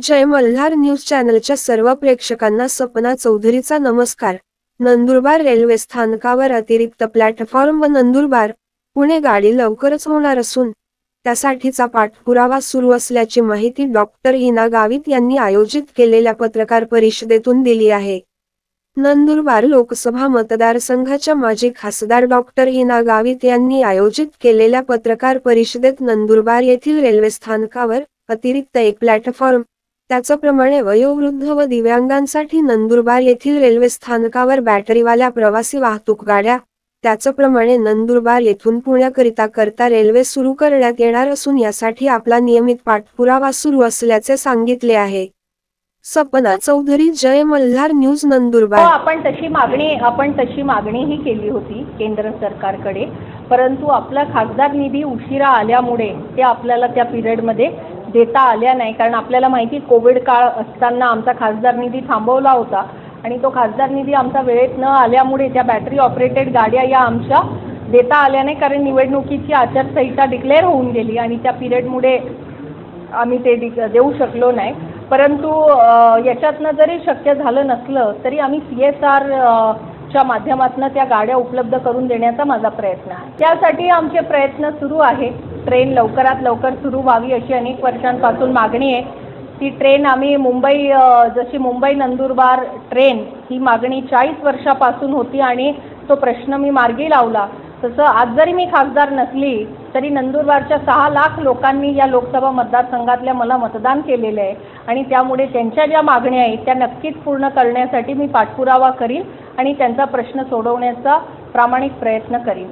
जय Malhar news चॅनलच्या सर्व प्रेक्षकांना सपना चौधरीचा नमस्कार। नंदुरबार रेल्वे स्थानकावर अतिरिक्त प्लॅटफॉर्म व नंदुरबार पुणे गाडी लवकरच होणार असून त्यासाठीचा पाठपुरावा सुरू असल्याची माहिती डॉक्टर हिना गावित यांनी आयोजित केलेल्या पत्रकार परिषदेतून दिली आहे। नंदुरबार लोकसभा मतदारसंघाच्या माजी खासदार डॉक्टर हिना गावित यांनी आयोजित केलेल्या पत्रकार परिषदेत नंदुरबार येथील रेल्वे स्थानकावर अतिरिक्त एक प्लॅटफॉर्म, त्याचप्रमाणे वयोवृद्ध व दिव्यांगांसाठी नंदुरबार येथील रेल्वे स्थानकावर बॅटरीवाल्या प्रवासी वाहतूक गाड्या, त्याचप्रमाणे नंदुरबार येथून पुण्याकरिता रेल्वे सुरू करण्यात येणार असून यासाठी आपला नियमित पाठपुरावा सुरू असल्याचे सांगितले आहे। सपना चौधरी, जय मल्हार न्यूज, नंदुरबार। आपण तशी मागणीही केली होती केंद्र सरकारकडे, परंतु आपला खासदार निधी उशिरा आल्यामुळे ते आपल्याला त्या पिरियडमध्ये देता आल्या नाही। कारण आपल्याला माहिती कोविड काळ असताना आमचा खासदार निधी थांबवला होता आणि तो खासदार निधी आमचा वेळेत न आल्यामुळे त्या बॅटरी ऑपरेटेड गाड्या या आमच्या देता आल्या नाही, कारण निवडणुकीची आचारसंहिता डिक्लेअर होऊन गेली आणि त्या पिरियडमुळे आम्ही ते देऊ शकलो नाही। परंतु याच्यातनं जरी शक्य झालं नसलं तरी आम्ही CSR च्या माध्यमातून त्या गाड्या उपलब्ध करून देण्याचा माझा प्रयत्न आहे। त्यासाठी आमचे प्रयत्न सुरू आहे। ट्रेन लवकरात लवकर सुरू व्हावी अशी अनेक वर्षांपासून मागणी आहे। ती ट्रेन आम्ही जशी मुंबई नंदुरबार ट्रेन, ही मागणी 40 वर्षापासून होती आणि तो प्रश्न मी मार्गी लावला। तसं आज जरी मी खासदार नसली तरी नंदुरबारच्या 6 लाख लोकांनी या लोकसभा मतदारसंघातल्या मला मतदान केलेले आहे आणि त्यामुळे त्यांच्या ज्या मागण्या आहेत त्या नक्कीच पूर्ण करण्यासाठी मी पाठपुरावा करीन आणि त्यांचा प्रश्न सोडवण्याचा प्रामाणिक प्रयत्न करीन।